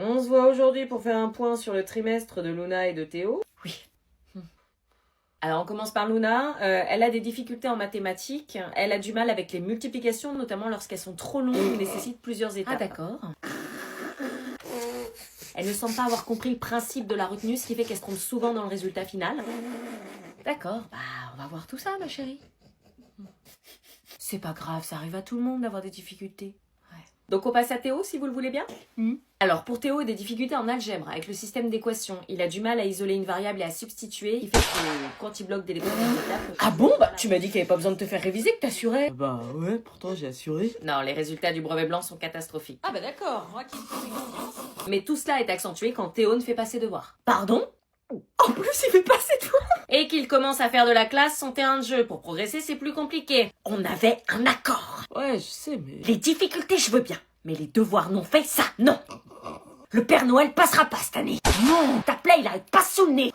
On se voit aujourd'hui pour faire un point sur le trimestre de Luna et de Théo. Oui. Alors on commence par Luna, elle a des difficultés en mathématiques, elle a du mal avec les multiplications, notamment lorsqu'elles sont trop longues ou nécessitent plusieurs étapes. Ah d'accord. Elle ne semble pas avoir compris le principe de la retenue, ce qui fait qu'elle se trompe souvent dans le résultat final. D'accord, bah on va voir tout ça ma chérie. C'est pas grave, ça arrive à tout le monde d'avoir des difficultés. Ouais. Donc on passe à Théo si vous le voulez bien. Alors pour Théo, des difficultés en algèbre avec le système d'équations. Il a du mal à isoler une variable et à substituer. Il fait que quand il bloque des étapes... Ah bon, bah tu m'as dit qu'il n'y avait pas besoin de te faire réviser, que t'assurais. Bah ouais, pourtant j'ai assuré. Non, les résultats du brevet blanc sont catastrophiques. Ah bah d'accord. Mais tout cela est accentué quand Théo ne fait pas ses devoirs. Pardon? En plus il fait pas cette fois. Et qu'il commence à faire de la classe son terrain de jeu. Pour progresser, c'est plus compliqué. On avait un accord. Ouais, je sais, mais... Les difficultés je veux bien, mais les devoirs non faits, ça non. Le Père Noël passera pas cette année. Non, ta plaie il arrête pas sous le nez.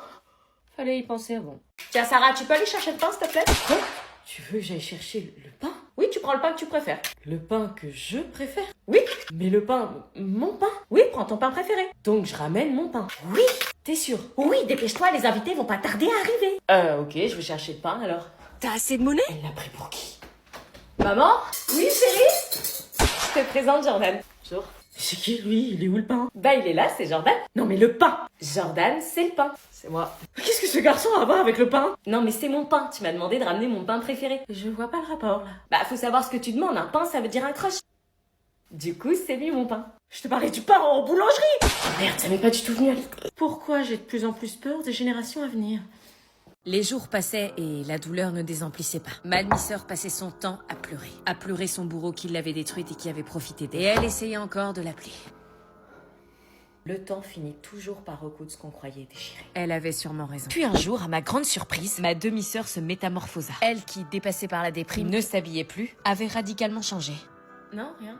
Fallait y penser avant. Tiens Sarah, tu peux aller chercher le pain s'il te plaît? Quoi? Tu veux que j'aille chercher le pain? Oui, tu prends le pain que tu préfères. Le pain que je préfère? Oui. Mais le pain, mon pain? Oui, prends ton pain préféré. Donc je ramène mon pain. Oui. T'es sûr? Oui, dépêche-toi, les invités vont pas tarder à arriver. Ok, je vais chercher le pain alors. T'as assez de monnaie? Elle l'a pris pour qui? Maman? Oui, chérie? Je te présente Jordan. Bonjour. C'est qui lui? Il est où le pain? Bah, il est là, c'est Jordan. Non mais le pain! Jordan, c'est le pain. C'est moi. Qu'est-ce que ce garçon a à voir avec le pain? Non, mais c'est mon pain. Tu m'as demandé de ramener mon pain préféré. Je vois pas le rapport là. Bah, faut savoir ce que tu demandes. Un pain, ça veut dire un crush. Du coup, c'est lui mon pain. Je te parlais du pain en boulangerie! Oh merde, ça m'est pas du tout venu à l'idée. Pourquoi j'ai de plus en plus peur des générations à venir? Les jours passaient et la douleur ne désemplissait pas. Malmisseur passait son temps à pleurer son bourreau qui l'avait détruite et qui avait profité d'elle. Et elle essayait encore de l'appeler. Le temps finit toujours par recoudre ce qu'on croyait déchirer. Elle avait sûrement raison. Puis un jour, à ma grande surprise, ma demi-sœur se métamorphosa. Elle, qui, dépassée par la déprime, ne s'habillait plus, avait radicalement changé. Non, rien.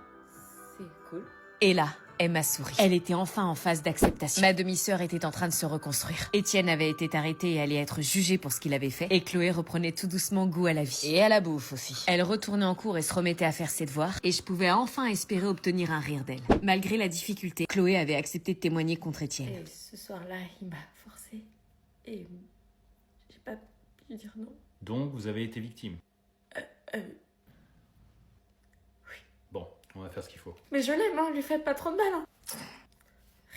C'est cool. Et là, elle m'a souri. Elle était enfin en phase d'acceptation. Ma demi-sœur était en train de se reconstruire. Étienne avait été arrêté et allait être jugé pour ce qu'il avait fait. Et Chloé reprenait tout doucement goût à la vie. Et à la bouffe aussi. Elle retournait en cours et se remettait à faire ses devoirs. Et je pouvais enfin espérer obtenir un rire d'elle. Malgré la difficulté, Chloé avait accepté de témoigner contre Étienne. Et ce soir-là, il m'a forcé. Et j'ai pas pu dire non. Donc, vous avez été victime. Oui. Bon, on va faire ce qu'il faut. Mais je l'aime, hein, lui faites pas trop de mal, hein.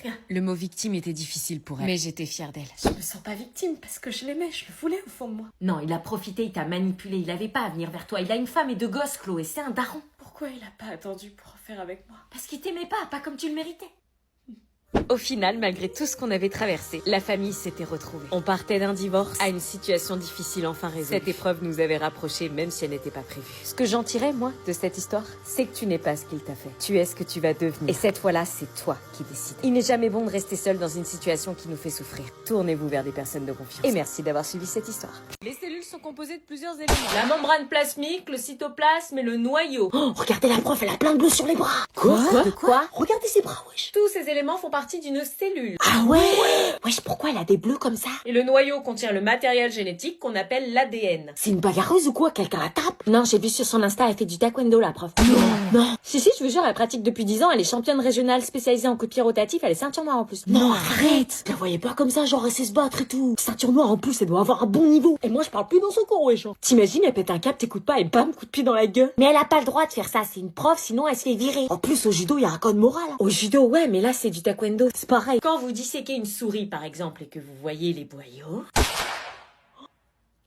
Rien. Le mot victime était difficile pour elle. Mais j'étais fière d'elle. Je me sens pas victime parce que je l'aimais, je le voulais au fond de moi. Non, il a profité, il t'a manipulé. Il avait pas à venir vers toi. Il a une femme et deux gosses, Chloé. C'est un daron. Pourquoi il a pas attendu pour en faire avec moi? Parce qu'il t'aimait pas comme tu le méritais. Au final, malgré tout ce qu'on avait traversé, la famille s'était retrouvée. On partait d'un divorce à une situation difficile enfin résolue. Cette épreuve nous avait rapprochés, même si elle n'était pas prévue. Ce que j'en tirais, moi, de cette histoire, c'est que tu n'es pas ce qu'il t'a fait. Tu es ce que tu vas devenir. Et cette fois-là, c'est toi qui décides. Il n'est jamais bon de rester seul dans une situation qui nous fait souffrir. Tournez-vous vers des personnes de confiance. Et merci d'avoir suivi cette histoire. Les cellules sont composées de plusieurs éléments. La membrane plasmique, le cytoplasme et le noyau. Oh, regardez la prof, elle a plein de bleu sur les bras. De quoi? Regardez ses bras, wesh. Tous ces éléments font partie d'une cellule. Ah ouais? Wesh, pourquoi elle a des bleus comme ça? Et le noyau contient le matériel génétique qu'on appelle l'ADN. C'est une bagarreuse ou quoi? Quelqu'un la tape? Non, j'ai vu sur son Insta, elle fait du taekwondo, la prof. Non. Si, je vous jure, elle pratique depuis 10 ans. Elle est championne régionale spécialisée en coups de pied rotatifs. Elle est ceinture noire en plus. Non, arrête! Je la voyais pas comme ça, genre elle sait se battre et tout. Ceinture noire en plus, elle doit avoir un bon niveau. Et moi, je parle plus dans son cours, wesh. T'imagines, elle pète un câble, t'écoutes pas et bam, coup de pied dans la gueule. Mais elle a pas le droit de faire ça, c'est une prof, sinon elle se fait virer. En plus, au judo, il y a un code moral. Au judo, ouais, mais là, c'est du taekwondo. C'est pareil. Quand vous disséquez une souris, par exemple, et que vous voyez les boyaux...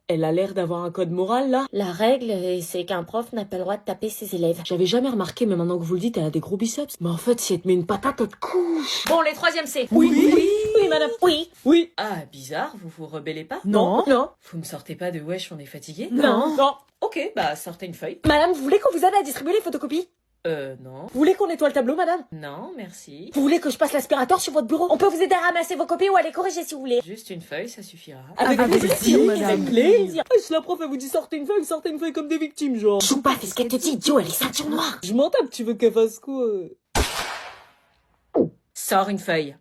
Elle a l'air d'avoir un code moral, là. La règle, c'est qu'un prof n'a pas le droit de taper ses élèves. J'avais jamais remarqué, mais maintenant que vous le dites, elle a des gros biceps. Mais en fait, si elle te met une patate, elle te couche. Bon, les troisièmes C. Oui, madame. Oui. Ah, bizarre, vous vous rebellez pas? Non. Vous me sortez pas de wesh, on est fatigué? Non. Ok, bah sortez une feuille. Madame, vous voulez qu'on vous aide à distribuer les photocopies? Non. Vous voulez qu'on nettoie le tableau, madame? Non, merci. Vous voulez que je passe l'aspirateur sur votre bureau? On peut vous aider à ramasser vos copies ou à les corriger si vous voulez. Juste une feuille, ça suffira. Avec plaisir, madame. Avec plaisir. Si la prof, elle vous dit sortez une feuille comme des victimes, genre. Joue pas, fais ce qu'elle te dit, idiot, elle est ceinture noire. Je m'en tape, tu veux qu'elle fasse quoi? Sors une feuille.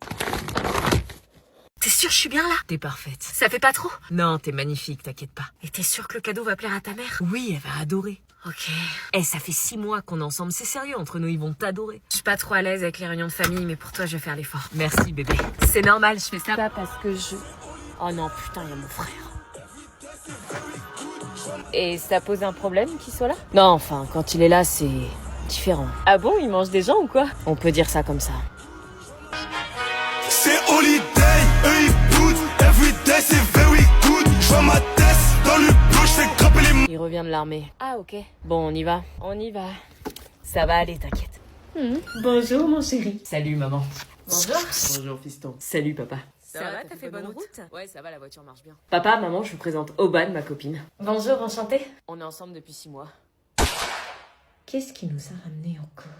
T'es sûre, je suis bien là. T'es parfaite. Ça fait pas trop? Non, t'es magnifique, t'inquiète pas. Et t'es sûre que le cadeau va plaire à ta mère? Oui, elle va adorer. Ok. Eh, ça fait 6 mois qu'on est ensemble, c'est sérieux, entre nous, ils vont t'adorer. Je suis pas trop à l'aise avec les réunions de famille, mais pour toi, je vais faire l'effort. Merci, bébé. C'est normal, je fais ça parce que je... Oh non, putain, il y a mon frère. Et ça pose un problème qu'il soit là? Non, enfin, quand il est là, c'est différent. Ah bon, il mange des gens ou quoi? On peut dire ça comme ça. C'est holiday, eux ils boutent, everyday c'est very good. J'vois ma tête dans le bloc, j'fais grimper les... Il revient de l'armée. Ah ok. Bon, on y va. On y va. Ça va aller, t'inquiète. Bonjour, mon chéri. Salut, maman. Bonjour. Bonjour, fiston. Salut, papa. Ça va, t'as fait bonne route? Ouais, ça va, la voiture marche bien. Papa, maman, je vous présente Oban, ma copine. Bonjour, enchantée. On est ensemble depuis 6 mois. Qu'est-ce qui nous a ramenés encore?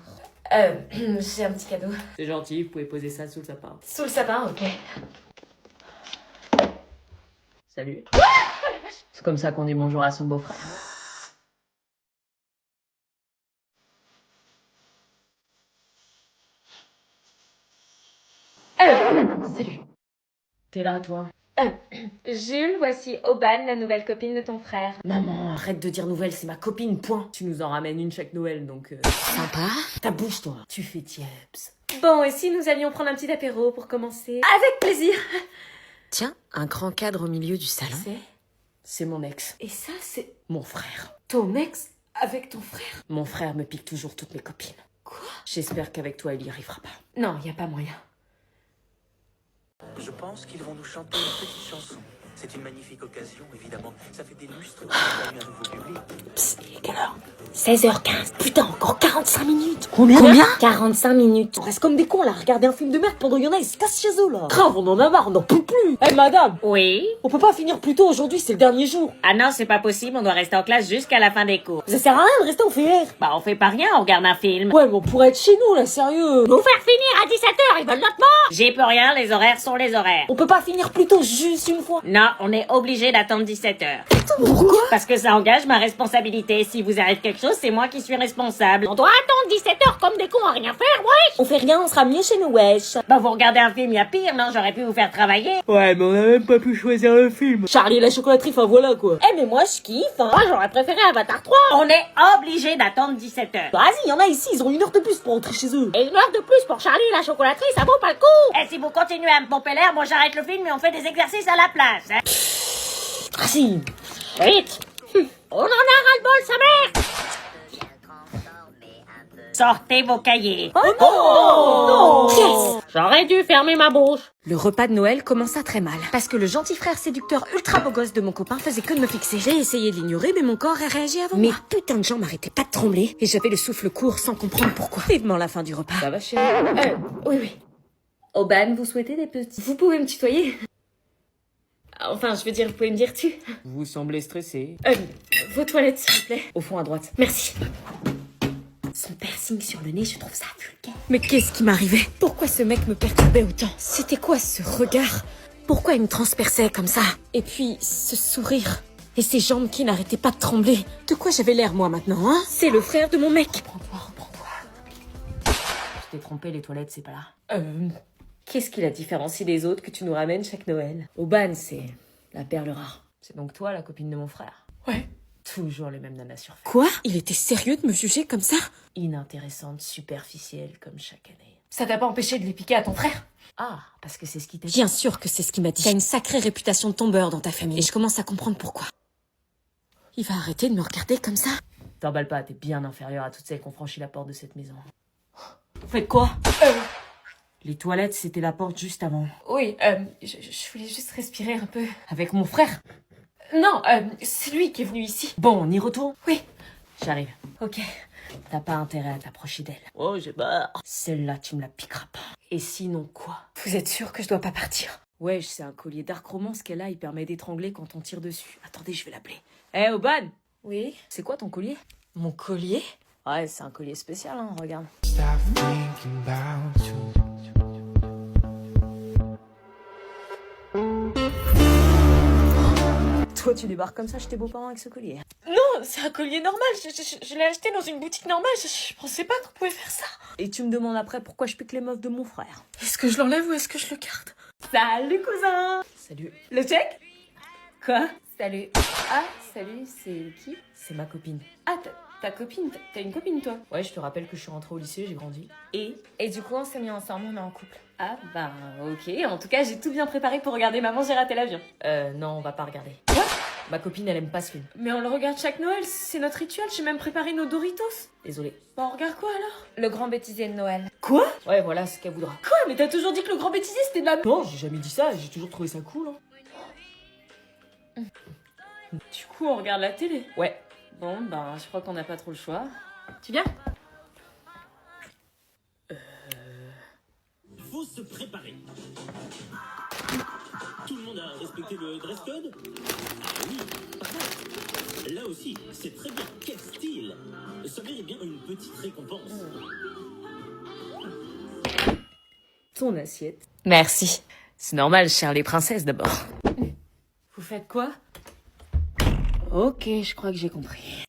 J'ai un petit cadeau. C'est gentil, vous pouvez poser ça sous le sapin. Sous le sapin, ok. Salut. C'est comme ça qu'on dit bonjour à son beau-frère. Salut. T'es là, toi? Jules, voici Oban, la nouvelle copine de ton frère. Maman, arrête de dire nouvelle, c'est ma copine, point. Tu nous en ramènes une chaque Noël, donc... Sympa. Ta bouche, toi. Tu fais tieps. Bon, et si nous allions prendre un petit apéro pour commencer? Avec plaisir. Tiens, un grand cadre au milieu du salon. C'est mon ex. Et ça, c'est Mon frère. ton ex avec ton frère? Mon frère me pique toujours toutes mes copines. Quoi? J'espère qu'avec toi, il y arrivera pas. Non, y a pas moyen. Je pense qu'ils vont nous chanter une petite chanson. C'est une magnifique occasion, évidemment. Ça fait des lustres qu'on a eu un nouveau public. Psst, il est quelle heure? 16h15. Putain, encore 45 minutes. Combien 45 minutes. On reste comme des cons là, à regarder un film de merde pendant qu'il y en a, ils se cassent chez eux là. Grave, on en a marre, on n'en peut plus. Eh madame, Oui? on peut pas finir plus tôt aujourd'hui, c'est le dernier jour. Ah non, c'est pas possible, on doit rester en classe jusqu'à la fin des cours. Ça sert à rien de rester en VR. Bah on fait pas rien, on regarde un film. Ouais, mais on pourrait être chez nous là, sérieux. Nous faire finir à 17h, ils veulent notre mort. J'y peux rien, les horaires sont les horaires. On peut pas finir plus tôt juste une fois. Non, on est obligé d'attendre 17h. Pourquoi? Parce que ça engage ma responsabilité. Si vous arrive quelque chose, c'est moi qui suis responsable. On doit attendre 17h comme des cons à rien faire, wesh. On fait rien, on sera mieux chez nous, wesh. Bah vous regardez un film, y a pire, non? J'aurais pu vous faire travailler. Ouais, mais on a même pas pu choisir le film. Charlie et la chocolaterie, enfin voilà quoi. Eh mais moi je kiffe, hein. Moi j'aurais préféré Avatar 3. On est obligé d'attendre 17h. Vas-y, y en a ici, ils ont 1 heure de plus pour rentrer chez eux. Et 1 heure de plus pour Charlie et la chocolaterie, ça vaut pas le coup. Et si vous continuez à me pomper l'air, moi j'arrête le film et on fait des exercices à la place. Hein. Ah si. Vite. On en a ras-le-bol, sa mère. Sortez vos cahiers. Oh non. J'aurais dû fermer ma bouche. Le repas de Noël commença très mal, parce que le gentil frère séducteur ultra beau gosse de mon copain faisait que de me fixer. J'ai essayé de l'ignorer, mais mon corps a réagi avant moi. Mes putains de jambes m'arrêtaient pas de trembler, et j'avais le souffle court sans comprendre pourquoi. Vivement la fin du repas. Ça va, chérie? Oui. Oban, vous souhaitez des petits? Vous pouvez me tutoyer? Enfin, je veux dire, vous pouvez me dire tu. Vous semblez stressé. Vos toilettes, s'il vous plaît. Au fond, à droite. Merci. Son piercing sur le nez, je trouve ça vulgaire. Mais qu'est-ce qui m'arrivait? Pourquoi ce mec me perturbait autant? C'était quoi ce regard? Pourquoi il me transperçait comme ça? Et puis, ce sourire. Et ses jambes qui n'arrêtaient pas de trembler. De quoi j'avais l'air, moi, maintenant, hein? C'est le frère de mon mec. Reprends-toi. Je t'ai trompé, les toilettes, c'est pas là. Qu'est-ce qui la différencie des autres que tu nous ramènes chaque Noël? Oban, c'est la perle rare. C'est donc toi, la copine de mon frère? Ouais. Toujours les mêmes nanas surfaites. Quoi? Il était sérieux de me juger comme ça? Inintéressante, superficielle, comme chaque année. Ça t'a pas empêché de les piquer à ton frère? Ah, parce que c'est ce qui t'a dit. Bien sûr que c'est ce qu'il m'a dit. T'as une sacrée réputation de tombeur dans ta famille. Et je commence à comprendre pourquoi. Il va arrêter de me regarder comme ça? T'emballes pas, t'es bien inférieure à toutes celles qui ont franchi la porte de cette maison. Faites quoi? Les toilettes, c'était la porte juste avant. Oui, je voulais juste respirer un peu. Avec mon frère? Non, c'est lui qui est venu ici. Bon, on y retourne? Oui. J'arrive. Ok. T'as pas intérêt à t'approcher d'elle. Oh, j'ai peur. Celle-là, tu me la piqueras pas. Et sinon quoi? Vous êtes sûr que je dois pas partir? Ouais, c'est un collier Dark Romance qu'elle a, il permet d'étrangler quand on tire dessus. Attendez, je vais l'appeler. Eh, Oban! Oui. C'est quoi ton collier? Mon collier? Ouais, c'est un collier spécial, hein, regarde. Toi, tu débarques comme ça chez tes beaux-parents avec ce collier? Non, c'est un collier normal. Je l'ai acheté dans une boutique normale. Je pensais pas qu'on pouvait faire ça. Et tu me demandes après pourquoi je pique les meufs de mon frère? Est-ce que je l'enlève ou est-ce que je le garde? Salut cousin. Salut. Le check? Quoi? Salut. Ah, salut, c'est qui? C'est ma copine. Ah, ta copine? T'as une copine toi? Ouais, je te rappelle que je suis rentrée au lycée, j'ai grandi. Et du coup on s'est mis ensemble, on est en couple. Ah bah ok, en tout cas j'ai tout bien préparé pour regarder Maman j'ai raté l'avion. Non, on va pas regarder. Quoi? Ma copine, elle aime pas ce film. Mais on le regarde chaque Noël, c'est notre rituel, j'ai même préparé nos Doritos. Désolé. Bah on regarde quoi alors? Le grand bêtisier de Noël. Quoi? Ouais, voilà, c'est ce qu'elle voudra. Quoi? Mais t'as toujours dit que le grand bêtisier c'était de la... Non, j'ai jamais dit ça, j'ai toujours trouvé ça cool. Hein. Du coup on regarde la télé. Ouais. Bon bah je crois qu'on n'a pas trop le choix. Tu viens? Faut se préparer. Tout le monde a respecté le dress code? Ah oui, pas mal. Là aussi, c'est très bien. Quel style! Ça mérite bien une petite récompense. Ton assiette. Merci. C'est normal, cher les princesses d'abord. Vous faites quoi? Ok, je crois que j'ai compris.